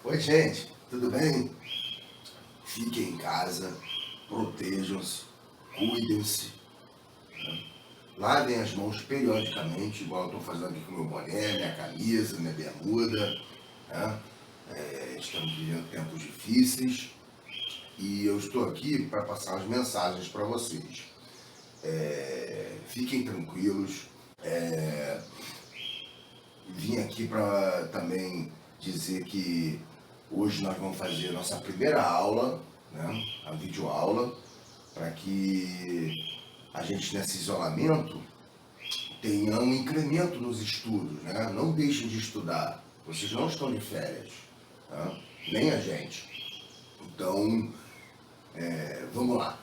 Oi, gente, tudo bem? Fiquem em casa, protejam-se, cuidem-se, lavem as mãos periodicamente, igual eu estou fazendo aqui com meu boné, minha camisa, minha bermuda. Né? Estamos vivendo tempos difíceis e eu estou aqui para passar as mensagens para vocês. Fiquem tranquilos. Vim aqui para também dizer que hoje nós vamos fazer a nossa primeira aula, né? A videoaula, para que a gente nesse isolamento tenha um incremento nos estudos, né? Não deixem de estudar, vocês não estão de férias, né? Nem a gente. Então, vamos lá.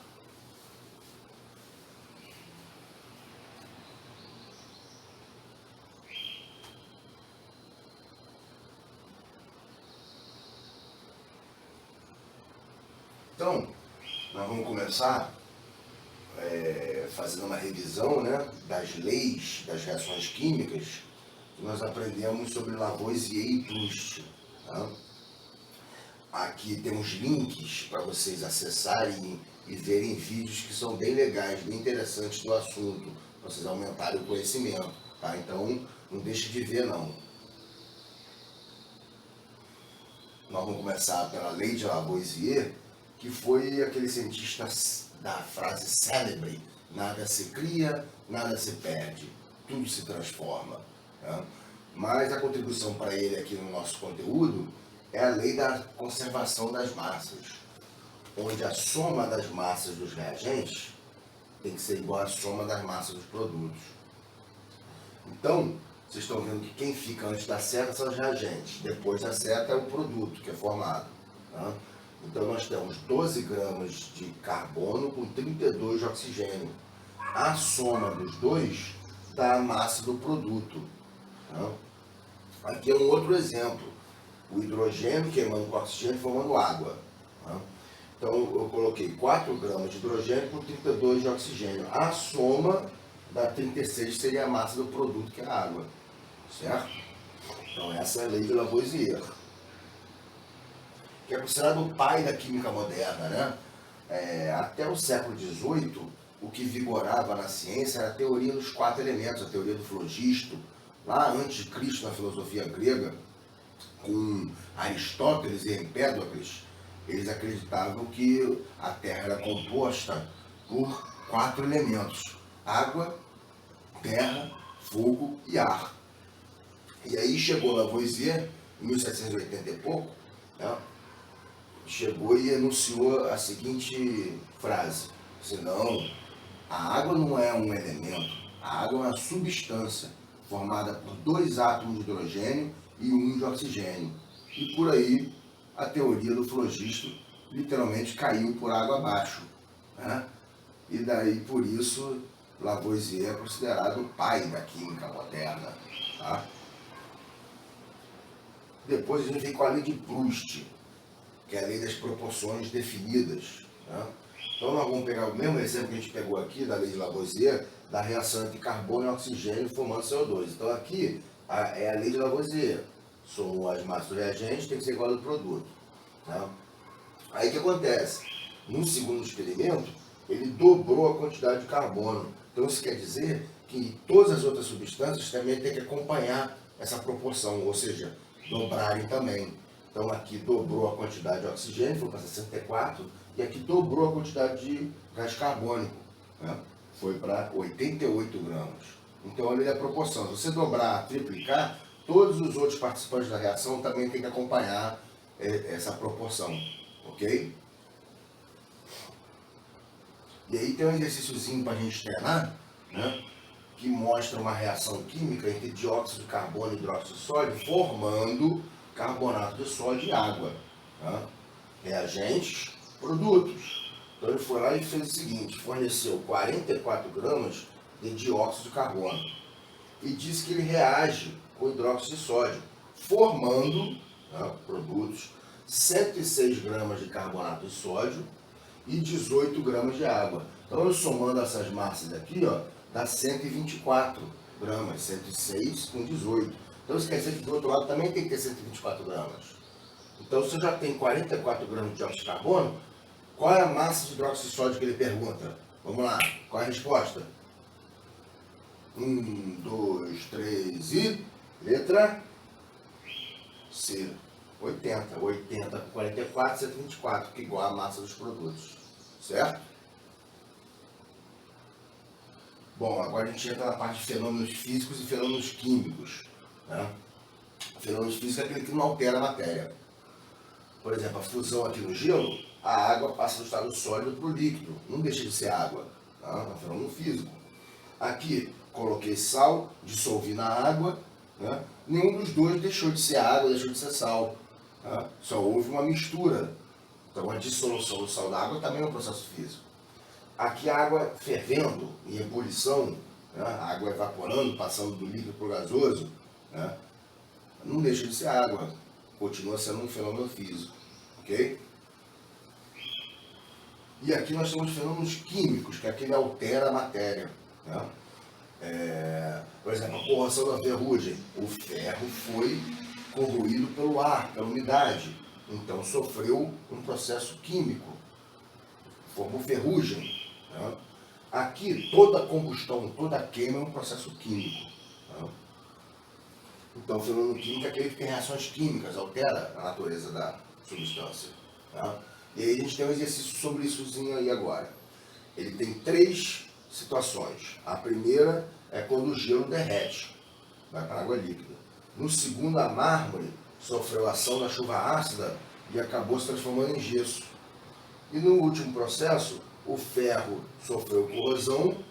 Então, nós vamos começar fazendo uma revisão, né, das leis das reações químicas que nós aprendemos sobre Lavoisier e Proust. Tá? Aqui temos links para vocês acessarem e verem vídeos que são bem legais, bem interessantes do assunto, para vocês aumentarem o conhecimento. Tá? Então, não deixe de ver, não. Nós vamos começar pela lei de Lavoisier, que foi aquele cientista da frase célebre: nada se cria, nada se perde, tudo se transforma. Né? Mas a contribuição para ele aqui no nosso conteúdo é a lei da conservação das massas, onde a soma das massas dos reagentes tem que ser igual à soma das massas dos produtos. Então, vocês estão vendo que quem fica antes da seta são os reagentes, depois da seta é o produto que é formado. Tá? Então nós temos 12 gramas de carbono com 32 de oxigênio. A soma dos dois dá a massa do produto. Tá? Aqui é um outro exemplo. O hidrogênio queimando com oxigênio formando água. Tá? Então eu coloquei 4 gramas de hidrogênio com 32 de oxigênio. A soma da 36 seria a massa do produto, que é a água. Certo? Então essa é a lei de Lavoisier, que é considerado o pai da química moderna, né? Até o século XVIII, o que vigorava na ciência era a teoria dos 4 elementos, a teoria do flogisto. Lá antes de Cristo, na filosofia grega, com Aristóteles e Empédocles, eles acreditavam que a Terra era composta por 4 elementos: água, terra, fogo e ar. E aí chegou Lavoisier, em 1780 e pouco, né? Chegou e enunciou a seguinte frase: senão, a água não é um elemento, a água é uma substância formada por 2 átomos de hidrogênio e 1 de oxigênio. E por aí a teoria do flogisto literalmente caiu por água abaixo. Né? E daí por isso Lavoisier é considerado o pai da química moderna. Tá? Depois a gente vem com a lei de Proust, que é a lei das proporções definidas. Né? Então nós vamos pegar o mesmo exemplo que a gente pegou aqui da lei de Lavoisier, da reação entre carbono e oxigênio formando CO2. Então aqui é a lei de Lavoisier. Somam as massas do reagente, tem que ser igual ao do produto. Né? Aí o que acontece? No segundo experimento, ele dobrou a quantidade de carbono. Então isso quer dizer que todas as outras substâncias também têm que acompanhar essa proporção, ou seja, dobrarem também. Então aqui dobrou a quantidade de oxigênio, foi para 64, e aqui dobrou a quantidade de gás carbônico, né? Foi para 88 gramas. Então olha a proporção. Se você dobrar, triplicar, todos os outros participantes da reação também têm que acompanhar essa proporção, ok? E aí tem um exercíciozinho para a gente treinar, né? Que mostra uma reação química entre dióxido de carbono e hidróxido de sódio, formando carbonato de sódio e água. Tá? Reagentes, produtos. Então ele foi lá e fez o seguinte: forneceu 44 gramas de dióxido de carbono e disse que ele reage com hidróxido de sódio, formando, tá, produtos, 106 gramas de carbonato de sódio e 18 gramas de água. Então eu somando essas massas aqui, ó, dá 124 gramas, 106 com 18. Então isso quer dizer que do outro lado também tem que ter 124 gramas. Então, se eu já tenho 44 gramas de dióxido de carbono, qual é a massa de hidróxido de sódio que ele pergunta? Vamos lá, qual é a resposta? 1, 2, 3 e... letra C. 80. 80 com 44, 124, que é igual a massa dos produtos. Certo? Bom, agora a gente entra na parte de fenômenos físicos e fenômenos químicos. Né? Fenômenos físicos é aquele que não altera a matéria. Por exemplo, a fusão aqui no gelo, a água passa do estado sólido para o líquido. Não deixa de ser água. Tá? É um fenômeno físico. Aqui, coloquei sal, dissolvi na água. Né? Nenhum dos dois deixou de ser água, deixou de ser sal. Tá? Só houve uma mistura. Então, a dissolução do sal da água também é um processo físico. Aqui a água fervendo, em ebulição, né? A água evaporando, passando do líquido para o gasoso, né? Não deixa de ser água, continua sendo um fenômeno físico, ok? E aqui nós temos fenômenos químicos, que aqui ele altera a matéria, né? Por exemplo, a corrosão da ferrugem, o ferro foi corroído pelo ar, pela umidade, então sofreu um processo químico, formou ferrugem. Né? Aqui, toda combustão, toda queima é um processo químico. Né? Então, o fenômeno químico é aquele que tem reações químicas, altera a natureza da substância. Né? E aí a gente tem um exercício sobre isso aí agora. Ele tem 3 situações. A primeira é quando o gelo derrete, vai para a água líquida. No segundo, a mármore sofreu a ação da chuva ácida e acabou se transformando em gesso. E no último processo, o ferro sofreu corrosão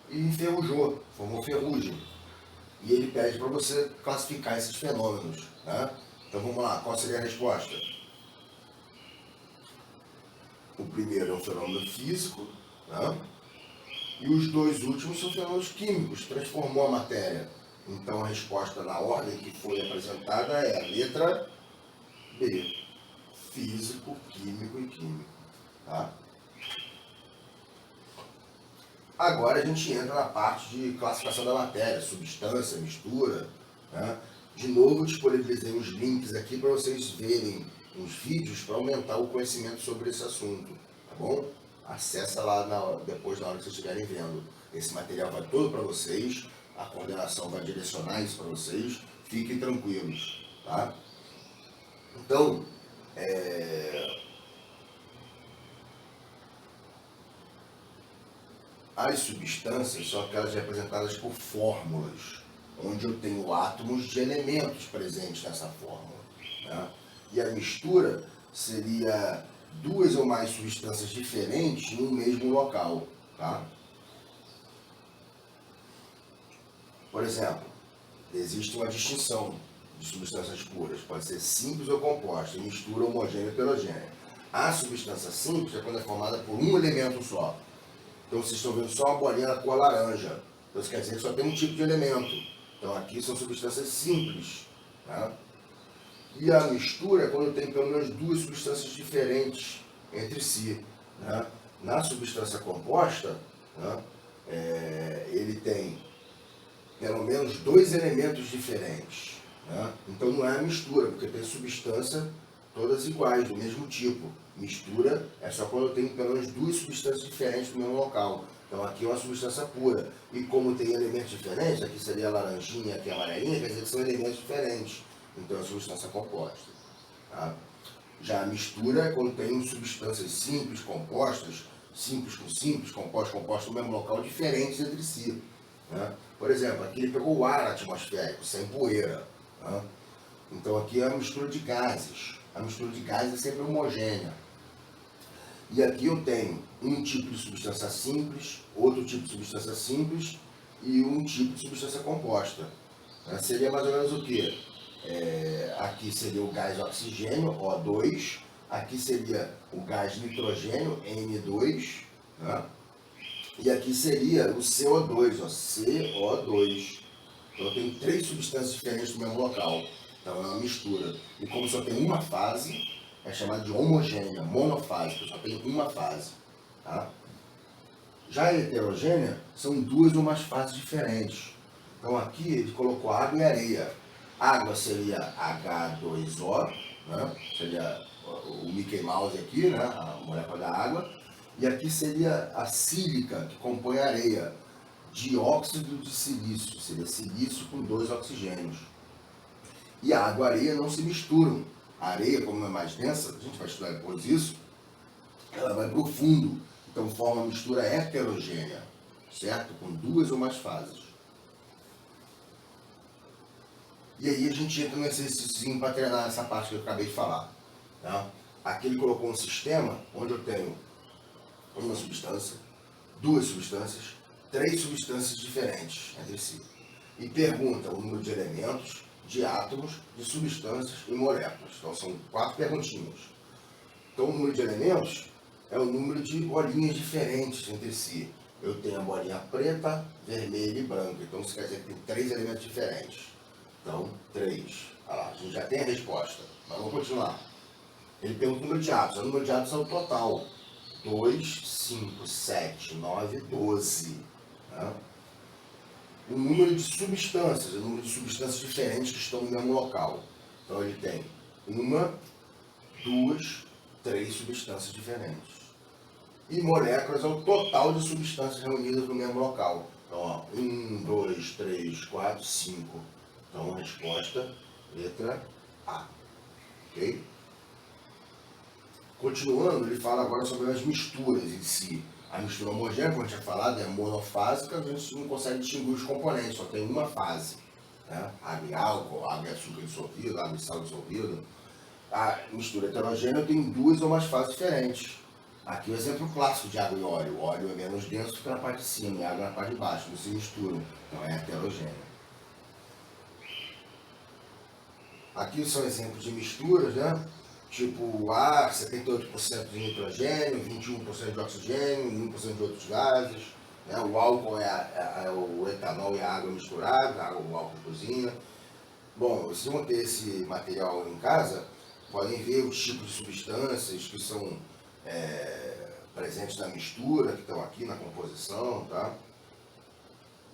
e enferrujou, formou ferrugem. E ele pede para você classificar esses fenômenos. Né? Então vamos lá, qual seria a resposta? O primeiro é um fenômeno físico, né? E os 2 últimos são fenômenos químicos, transformou a matéria. Então a resposta na ordem que foi apresentada é a letra B, físico, químico e químico. Tá? Agora a gente entra na parte de classificação da matéria, substância, mistura. Né? De novo, disponibilizei uns links aqui para vocês verem uns vídeos para aumentar o conhecimento sobre esse assunto. Tá bom? Acessa lá depois, na hora que vocês estiverem vendo. Esse material vai todo para vocês, a coordenação vai direcionar isso para vocês. Fiquem tranquilos. Tá? Então, as substâncias são aquelas representadas por fórmulas, onde eu tenho átomos de elementos presentes nessa fórmula. Né? E a mistura seria 2 ou mais substâncias diferentes no mesmo local. Tá? Por exemplo, existe uma distinção de substâncias puras, pode ser simples ou composta, e mistura homogênea e heterogênea. A substância simples é quando é formada por um elemento só. Então vocês estão vendo só uma bolinha da cor laranja. Então isso quer dizer que só tem um tipo de elemento. Então aqui são substâncias simples. Tá? E a mistura é quando tem pelo menos 2 substâncias diferentes entre si. Né? Na substância composta, né, ele tem pelo menos 2 elementos diferentes. Né? Então não é a mistura, porque tem substância todas iguais, do mesmo tipo. Mistura é só quando eu tenho pelo menos 2 substâncias diferentes no mesmo local. Então aqui é uma substância pura. E como tem elementos diferentes, aqui seria a laranjinha, aqui a amarelinha, quer dizer que são elementos diferentes. Então é a substância composta. Tá? Já a mistura é quando tem substâncias simples, compostas, simples com simples, compostas no mesmo local, diferentes entre si. Né? Por exemplo, aqui ele pegou o ar atmosférico, sem poeira. Né? Então aqui é a mistura de gases. A mistura de gases é sempre homogênea. E aqui eu tenho um tipo de substância simples, outro tipo de substância simples e um tipo de substância composta. Seria mais ou menos o quê? Aqui seria o gás oxigênio, O2. Aqui seria o gás nitrogênio, N2. Né? E aqui seria o CO2, ó, CO2. Então eu tenho 3 substâncias diferentes no mesmo local. Então é uma mistura. E como só tem uma fase, é chamada de homogênea, monofásica, só tem uma fase. Tá? Já a heterogênea são 2 ou mais fases diferentes. Então aqui ele colocou água e areia. Água seria H2O, né? Seria o Mickey Mouse aqui, né? A molécula da água. E aqui seria a sílica, que compõe a areia. Dióxido de silício, seria silício com 2 oxigênios. E a água e a areia não se misturam. A areia, como é mais densa, a gente vai estudar depois isso, ela vai para o fundo, então forma uma mistura heterogênea, certo? Com 2 ou mais fases. E aí a gente entra num exercício para treinar essa parte que eu acabei de falar. Tá? Aqui ele colocou um sistema onde eu tenho uma substância, 2 substâncias, 3 substâncias diferentes entre si. E pergunta o número de elementos, de átomos, de substâncias e moléculas. Então são 4 perguntinhas. Então o número de elementos é o número de bolinhas diferentes entre si. Eu tenho a bolinha preta, vermelha e branca. Então isso quer dizer que tem 3 elementos diferentes. Então, 3. Olha lá, a gente já tem a resposta. Mas vamos continuar. Ele pergunta o número de átomos. O número de átomos é o total. 2, 5, 7, 9, 12. Tá? O número de substâncias, o número de substâncias diferentes que estão no mesmo local. Então ele tem 1, 2, 3 substâncias diferentes. E moléculas é o total de substâncias reunidas no mesmo local. Então, ó, 1, 2, 3, 4, 5. Então, a resposta, letra A. Ok? Continuando, ele fala agora sobre as misturas em si. A mistura homogênea, como a gente tinha falado, é monofásica, a gente não consegue distinguir os componentes, só tem uma fase. Né? Água e álcool, água e açúcar dissolvido, água e sal dissolvido. A mistura heterogênea tem 2 ou mais fases diferentes. Aqui o exemplo clássico de água e óleo. O óleo é menos denso, fica na parte de cima, e a água na parte de baixo, não se misturam. Então é heterogênea. Aqui são exemplos de misturas, né? Tipo o ar, 78% de nitrogênio, 21% de oxigênio, 1% de outros gases. Né? O álcool é o etanol e a água misturada, o álcool de cozinha. Bom, vocês vão ter esse material em casa, podem ver os tipos de substâncias que são presentes na mistura, que estão aqui na composição, tá?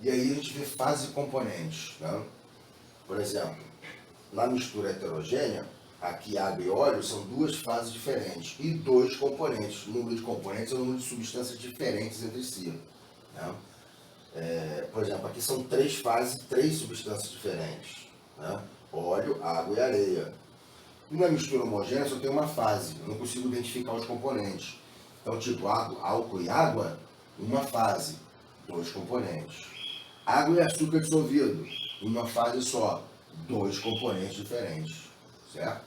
E aí a gente vê fase e componentes, tá? Por exemplo, na mistura heterogênea, aqui água e óleo são 2 fases diferentes e 2 componentes. O número de componentes é o número de substâncias diferentes entre si. Né? Por exemplo, aqui são 3 fases, 3 substâncias diferentes. Né? Óleo, água e areia. E na mistura homogênea só tem uma fase, eu não consigo identificar os componentes. Então, tipo, álcool e água, uma fase, 2 componentes. Água e açúcar dissolvido, uma fase só, 2 componentes diferentes. Certo?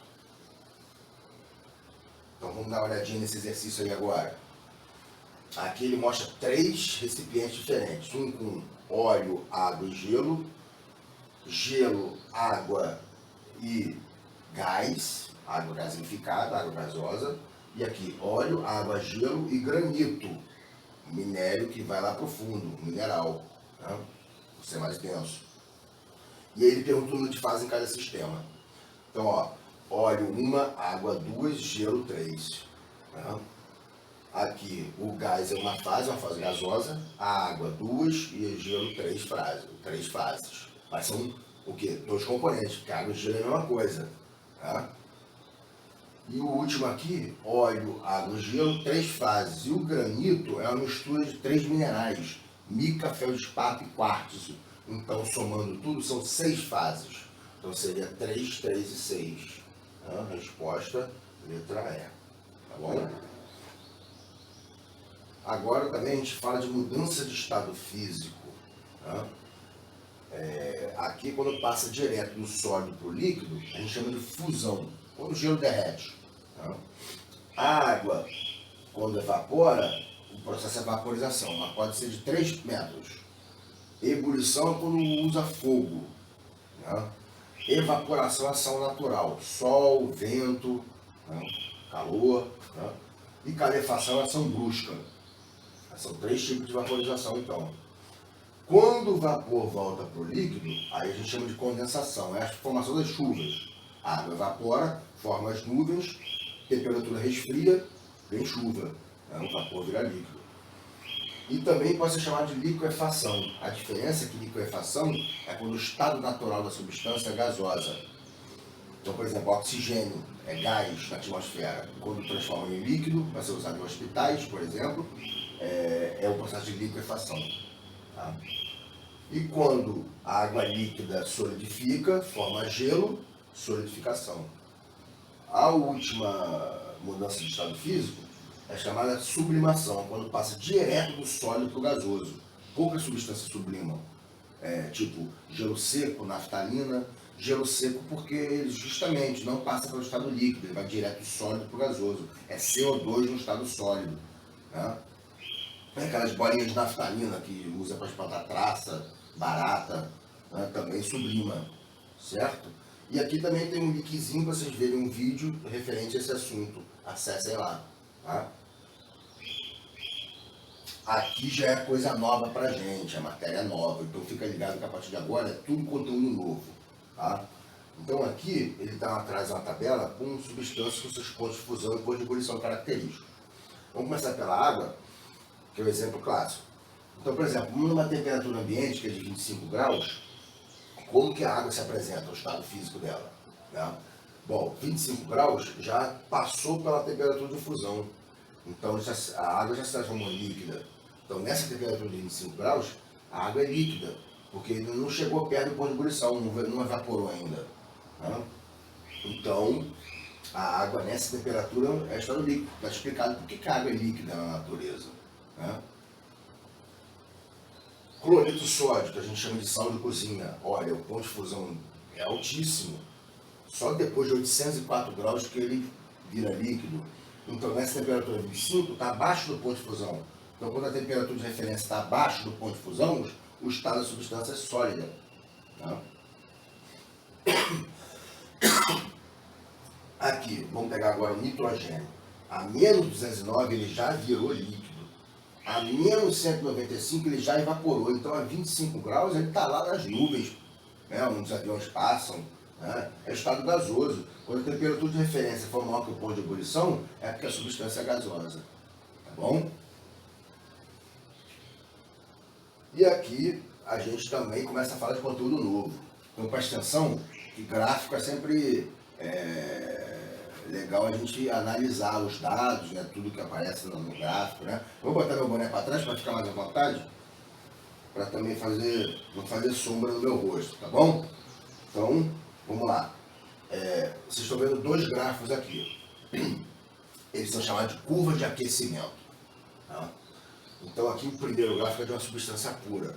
Então vamos dar uma olhadinha nesse exercício aí agora. Aqui ele mostra 3 recipientes diferentes. Um com óleo, água e gelo. Gelo, água e gás. Água gasificada, água gasosa. E aqui óleo, água, gelo e granito. Minério que vai lá para o fundo, mineral. Né? Por ser mais denso. E aí ele pergunta o número de fase em cada sistema. Então, ó, óleo 1, água 2, gelo 3. Tá? Aqui o gás é uma fase gasosa, a água 2 e o gelo 3 fases. Mas são o quê? 2 componentes, porque água e gelo é a mesma coisa. Tá? E o último aqui, óleo, água e gelo, 3 fases. E o granito é uma mistura de 3 minerais, mica, feldespato e quartzo. Então, somando tudo, são 6 fases. Então seria 3, 3 e 6. Tá? Resposta, letra E. Tá bom? Agora também a gente fala de mudança de estado físico. Tá? Aqui, quando passa direto do sólido para o líquido, a gente chama de fusão, quando o gelo derrete. Tá? A água, quando evapora, o processo é vaporização, mas pode ser de 3 métodos. Ebulição é quando usa fogo. Tá? Evaporação é ação natural, sol, vento, né? Calor, né? E calefação é ação brusca. São 3 tipos de vaporização, então. Quando o vapor volta para o líquido, aí a gente chama de condensação, é a formação das chuvas. A água evapora, forma as nuvens, temperatura resfria, vem chuva, né? O vapor vira líquido. E também pode ser chamado de liquefação. A diferença é que liquefação é quando o estado natural da substância é gasosa. Então, por exemplo, oxigênio é gás na atmosfera. Quando transforma em líquido, vai ser usado em hospitais, por exemplo, é o processo de liquefação. Tá? E quando a água líquida solidifica, forma gelo, solidificação. A última mudança de estado físico é chamada sublimação, quando passa direto do sólido para o gasoso. Poucas substâncias sublimam, tipo gelo seco, naftalina. Gelo seco porque ele justamente não passa pelo estado líquido, ele vai direto do sólido para o gasoso. É CO2 no estado sólido. Né? Aquelas bolinhas de naftalina que usa para espantar traça, barata, né? Também sublima, certo? E aqui também tem um linkzinho para vocês verem um vídeo referente a esse assunto. Acessem lá. Tá? Aqui já é coisa nova pra gente, a matéria é nova, então fica ligado que a partir de agora é tudo conteúdo novo. Tá? Então aqui ele traz uma tabela com substâncias com seus pontos de fusão e pontos de ebulição característicos. Vamos começar pela água, que é o exemplo clássico. Então, por exemplo, numa temperatura ambiente que é de 25 graus, como que a água se apresenta, o estado físico dela? Né? Bom, 25 graus já passou pela temperatura de fusão, então a água já se transformou em líquida. Então, nessa temperatura de 25 graus, a água é líquida, porque ainda não chegou perto do ponto de ebulição, não evaporou ainda. Né? Então, a água nessa temperatura é estado líquido. Está explicado por que a água é líquida na natureza. Né? Cloreto sódio, que a gente chama de sal de cozinha. Olha, o ponto de fusão é altíssimo. Só depois de 804 graus que ele vira líquido. Então, nessa temperatura 25, está abaixo do ponto de fusão. Então, quando a temperatura de referência está abaixo do ponto de fusão, o estado da substância é sólida. Tá? Aqui, vamos pegar agora o nitrogênio. A menos 209 ele já virou líquido. A menos 195 ele já evaporou. Então, a 25 graus ele está lá nas nuvens, né, onde os aviões passam. Né? É estado gasoso. Quando a temperatura de referência for maior que o ponto de ebulição, é porque a substância é gasosa. Tá bom? E aqui a gente também começa a falar de conteúdo novo. Então presta atenção que gráfico é sempre legal a gente analisar os dados, né, tudo que aparece no gráfico. Né? Vou botar meu boné para trás para ficar mais à vontade, para também não fazer sombra no meu rosto, tá bom? Então, vamos lá. Vocês estão vendo dois gráficos aqui. Eles são chamados de curva de aquecimento. Tá? Então aqui o primeiro gráfico é de uma substância pura.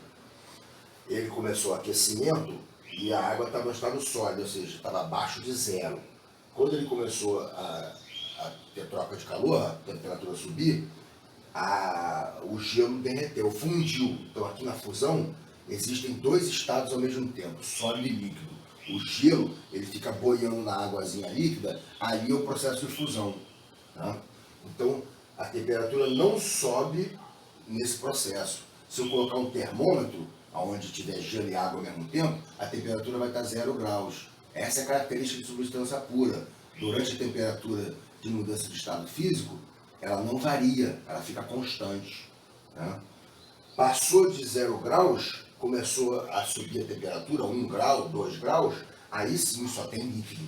Ele começou o aquecimento e a água estava no estado sólido, ou seja, estava abaixo de zero. Quando ele começou a ter troca de calor, a temperatura subir, o gelo derreteu, fundiu. Então aqui na fusão existem dois estados ao mesmo tempo, sólido e líquido. O gelo ele fica boiando na águazinha líquida, ali é o processo de fusão. Tá? Então a temperatura não sobe nesse processo. Se eu colocar um termômetro, onde tiver gelo e água ao mesmo tempo, a temperatura vai estar 0 graus. Essa é a característica de substância pura. Durante a temperatura de mudança de estado físico, ela não varia, ela fica constante. Né? Passou de 0 graus, começou a subir a temperatura, 1 grau, 2 graus, aí sim só tem líquido.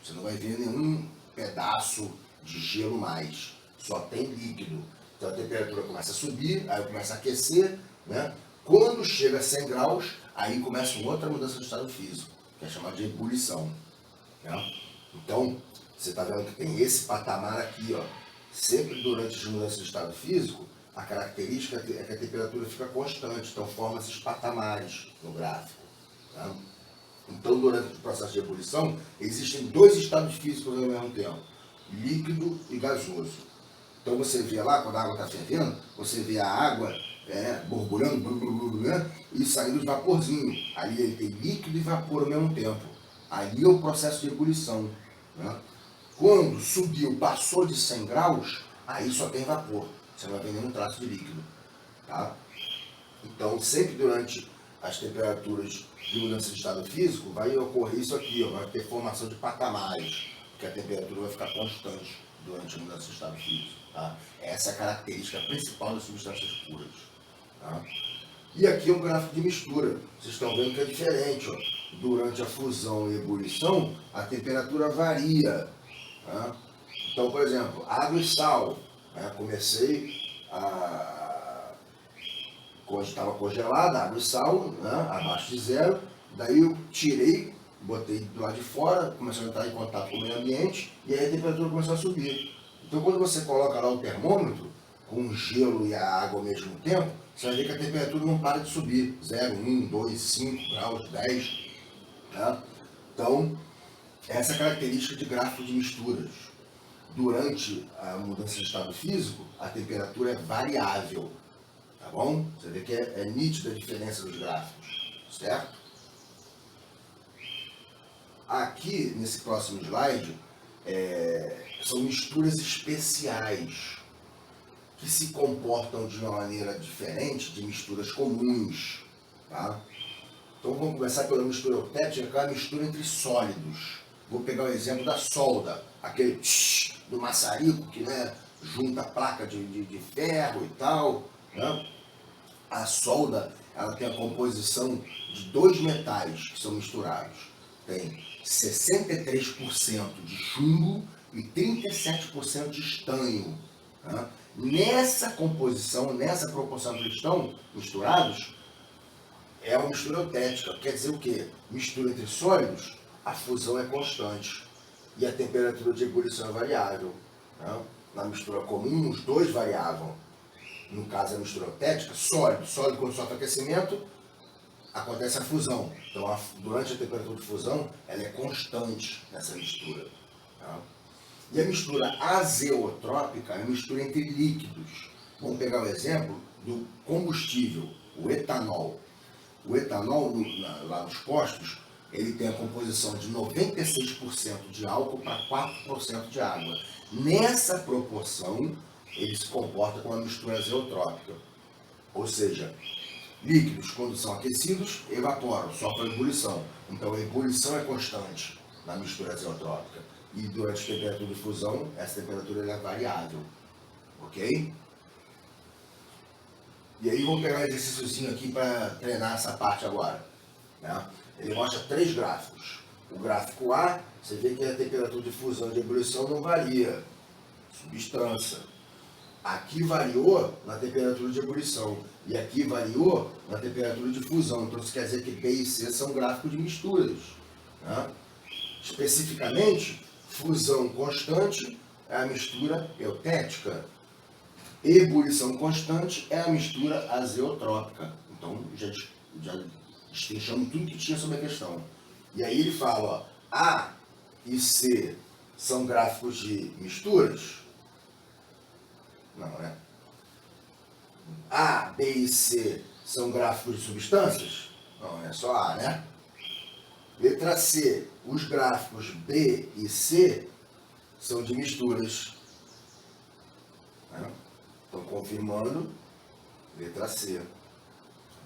Você não vai ver nenhum pedaço de gelo mais, só tem líquido. Então a temperatura começa a subir, aí começa a aquecer, né? Quando chega a 100 graus, aí começa uma outra mudança de estado físico, que é chamada de ebulição. Né? Então, você está vendo que tem esse patamar aqui, ó. Sempre durante as mudanças de estado físico, a característica é que a temperatura fica constante, então forma esses patamares no gráfico. Tá? Então, durante o processo de ebulição, existem dois estados físicos ao mesmo tempo, líquido e gasoso. Então você vê lá, quando a água está fervendo, você vê a água borbulhando, né, e saindo os vaporzinhos. Ali ele tem líquido e vapor ao mesmo tempo. Ali é o processo de ebulição. Né? Quando subiu, passou de 100 graus, aí só tem vapor. Você não vai ver nenhum traço de líquido. Tá? Então, sempre durante as temperaturas de mudança de estado físico, vai ocorrer isso aqui, ó, vai ter formação de patamares, porque a temperatura vai ficar constante durante a mudança de estado físico. Tá? Essa é a característica principal das substâncias puras. Tá? E aqui é um gráfico de mistura. Vocês estão vendo que é diferente. Ó. Durante a fusão e ebulição, a temperatura varia. Tá? Então, por exemplo, água e sal. Né? Comecei quando estava congelada, água e sal, né? Abaixo de zero. Daí eu tirei, botei do lado de fora, começou a entrar em contato com o meio ambiente e aí a temperatura começou a subir. Então, quando você coloca lá o termômetro, com o gelo e a água ao mesmo tempo, você vai ver que a temperatura não para de subir. 0, 1, 2, 5 graus, 10. Tá? Então, essa é a característica de gráfico de misturas. Durante a mudança de estado físico, a temperatura é variável. Tá bom? Você vê que é nítida a diferença dos gráficos. Certo? Aqui, nesse próximo slide, são misturas especiais que se comportam de uma maneira diferente de misturas comuns. Tá? Então vamos começar pela mistura eutética, que é a mistura entre sólidos. Vou pegar o exemplo da solda, aquele do maçarico que, né, junta a placa de ferro e tal. Né? A solda, ela tem a composição de dois metais que são misturados. Tem 63% de chumbo e 37% de estanho. Tá? Nessa composição, nessa proporção que eles estão misturados, é uma mistura eutética. Quer dizer o quê? Mistura entre sólidos, a fusão é constante e a temperatura de ebulição é variável. Tá? Na mistura comum, os dois variavam. No caso, a mistura eutética, sólido. Sólido, quando sofre aquecimento, acontece a fusão. Então, durante a temperatura de fusão, ela é constante nessa mistura. Tá? E a mistura azeotrópica é a mistura entre líquidos. Vamos pegar o exemplo do combustível, o etanol. O etanol, lá nos postos, ele tem a composição de 96% de álcool para 4% de água. Nessa proporção, ele se comporta como uma mistura azeotrópica. Ou seja, líquidos, quando são aquecidos, evaporam, sofrem ebulição. Então, a ebulição é constante na mistura azeotrópica. E durante a temperatura de fusão, essa temperatura é variável. Ok? E aí, vamos pegar um exercíciozinho aqui para treinar essa parte agora. Né? Ele mostra 3 gráficos. O gráfico A, você vê que a temperatura de fusão e de ebulição não varia. Substância. Aqui variou na temperatura de ebulição e aqui variou na temperatura de fusão. Então isso quer dizer que B e C são gráficos de misturas. Né? Especificamente, fusão constante é a mistura eutética. Ebulição constante é a mistura azeotrópica. Então já destrinchamos tudo que tinha sobre a questão. E aí ele fala, ó, A e C são gráficos de misturas? Não, né? A, B e C são gráficos de substâncias? Não, é só A, né? Letra C, os gráficos B e C são de misturas. Né? Então, confirmando, letra C. Tá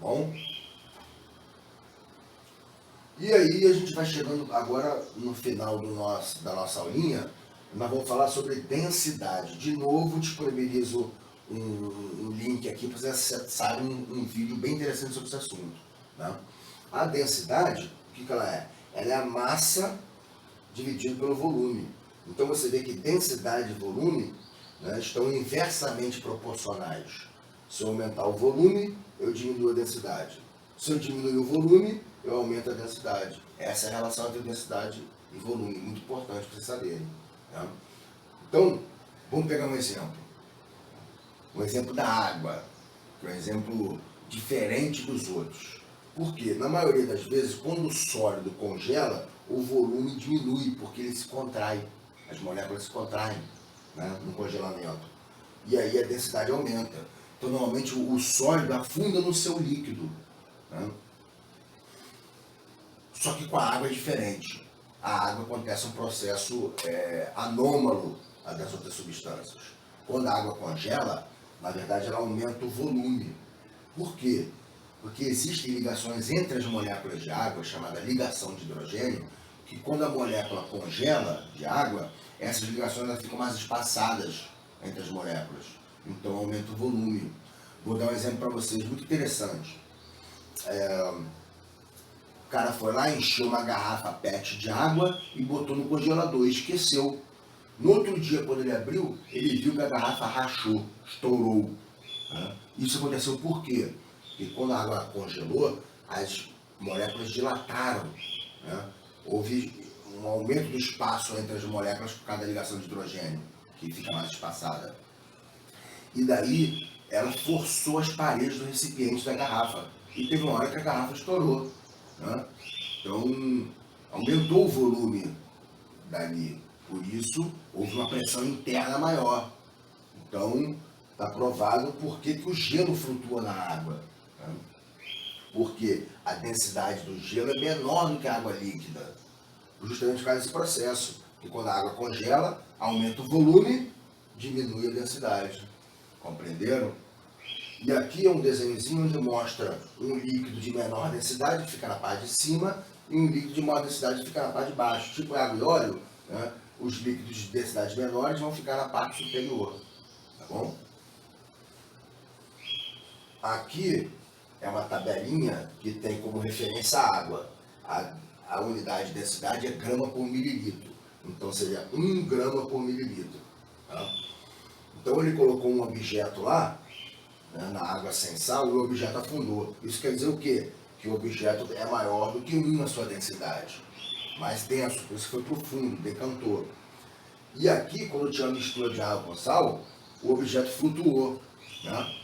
bom? E aí a gente vai chegando agora no final da nossa aulinha. Nós vamos falar sobre densidade. De novo, disponibilizo um link aqui para você acessar um vídeo bem interessante sobre esse assunto. Né? A densidade, o que ela é? Ela é a massa dividida pelo volume. Então você vê que densidade e volume, né, estão inversamente proporcionais. Se eu aumentar o volume, eu diminuo a densidade. Se eu diminuir o volume, eu aumento a densidade. Essa é a relação entre densidade e volume, muito importante para vocês saberem. Tá? Então, vamos pegar um exemplo. Um exemplo da água, que é um exemplo diferente dos outros. Por quê? Na maioria das vezes, quando o sólido congela, o volume diminui, porque ele se contrai. As moléculas se contraem, né, no congelamento. E aí a densidade aumenta. Então, normalmente, o sólido afunda no seu líquido. Né? Só que com a água é diferente. A água acontece um processo anômalo das outras substâncias. Quando a água congela, na verdade, ela aumenta o volume. Por quê? Porque existem ligações entre as moléculas de água, chamada ligação de hidrogênio, que quando a molécula congela de água, essas ligações ficam mais espaçadas entre as moléculas. Então aumenta o volume. Vou dar um exemplo para vocês muito interessante. O cara foi lá, encheu uma garrafa PET de água e botou no congelador e esqueceu. No outro dia, quando ele abriu, ele viu que a garrafa rachou, estourou. Né? Isso aconteceu por quê? Porque quando a água congelou, as moléculas dilataram. Né? Houve um aumento do espaço entre as moléculas por causa da ligação de hidrogênio, que fica mais espaçada. E daí ela forçou as paredes do recipiente da garrafa. E teve uma hora que a garrafa estourou. Né? Então, aumentou o volume dali. Por isso, houve uma pressão interna maior. Então, está provado por que o gelo flutua na água. Né? Porque a densidade do gelo é menor do que a água líquida. Justamente por causa desse processo. Porque quando a água congela, aumenta o volume, diminui a densidade. Compreenderam? E aqui é um desenhozinho onde mostra um líquido de menor densidade, que fica na parte de cima, e um líquido de maior densidade, que fica na parte de baixo. Tipo água e óleo, né? Os líquidos de densidades menores vão ficar na parte superior. Tá bom? Aqui é uma tabelinha que tem como referência a água. A unidade de densidade é grama por mililitro. Então seria 1 grama por mililitro. Tá? Então ele colocou um objeto lá, né, na água sem sal, e o objeto afundou. Isso quer dizer o quê? Que o objeto é maior do que 1 na sua densidade. Mais denso, por isso foi profundo, decantou. E aqui, quando tinha uma mistura de água com sal, o objeto flutuou. Né?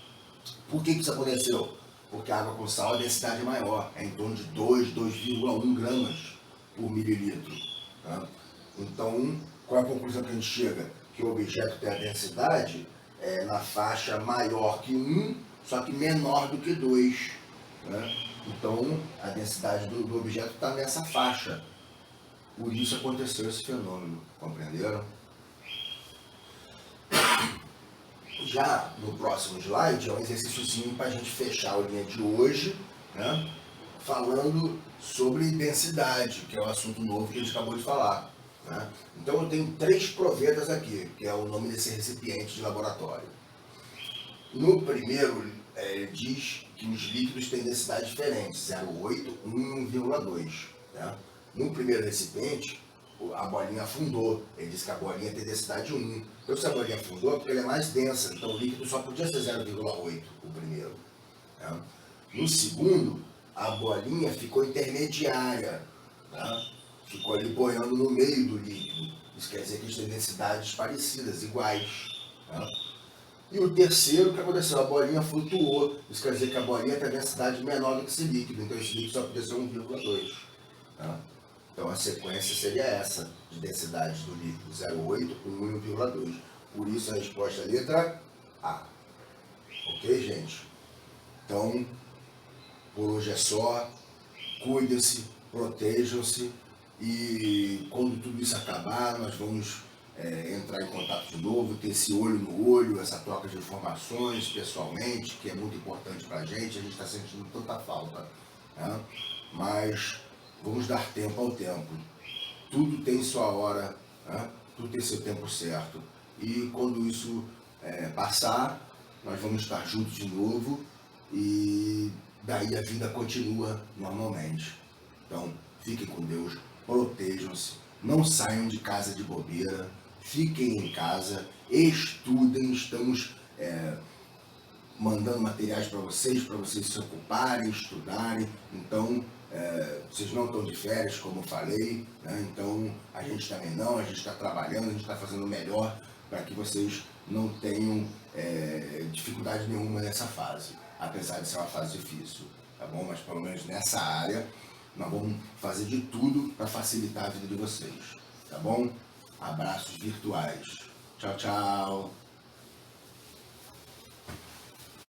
Por que isso aconteceu? Porque a água com sal, a densidade é maior, é em torno de 2,1 gramas por mililitro. Né? Então, qual é a conclusão que a gente chega? Que o objeto tem a densidade na faixa maior que 1, só que menor do que 2. Né? Então, a densidade do objeto está nessa faixa. Por isso aconteceu esse fenômeno, compreenderam? Já no próximo slide é um exercíciozinho para a gente fechar a aulinha de hoje, né? Falando sobre densidade, que é um assunto novo que a gente acabou de falar. Né? Então eu tenho 3 provetas aqui, que é o nome desse recipiente de laboratório. No primeiro, ele diz que os líquidos têm densidade diferente, 0,8, 1 e 1,2. Né? No primeiro recipiente, a bolinha afundou. Ele disse que a bolinha tem densidade 1. Então, se a bolinha afundou, é porque ela é mais densa. Então, o líquido só podia ser 0,8, o primeiro. Né? No segundo, a bolinha ficou intermediária. Né? Ficou ali boiando no meio do líquido. Isso quer dizer que eles têm densidades parecidas, iguais. Né? E o terceiro, o que aconteceu? A bolinha flutuou. Isso quer dizer que a bolinha tem densidade menor do que esse líquido. Então, esse líquido só podia ser 1,2. Né? Então a sequência seria essa, de densidade do líquido, 0,8 com 1 e 1,2. Por isso a resposta é a letra A. Ok, gente? Então, por hoje é só. Cuidem-se, protejam-se e quando tudo isso acabar, nós vamos entrar em contato de novo, ter esse olho no olho, essa troca de informações pessoalmente, que é muito importante para a gente está sentindo tanta falta. Né? Mas vamos dar tempo ao tempo. Tudo tem sua hora, né? Tudo tem seu tempo certo. E quando isso passar, nós vamos estar juntos de novo e daí a vida continua normalmente. Então, fiquem com Deus, protejam-se, não saiam de casa de bobeira, fiquem em casa, estudem, estamos mandando materiais para vocês se ocuparem, estudarem. Então, vocês não estão de férias, como eu falei, né? Então a gente também não, a gente está trabalhando, a gente está fazendo o melhor para que vocês não tenham dificuldade nenhuma nessa fase, apesar de ser uma fase difícil, tá bom? Mas pelo menos nessa área, nós vamos fazer de tudo para facilitar a vida de vocês, tá bom? Abraços virtuais. Tchau, tchau!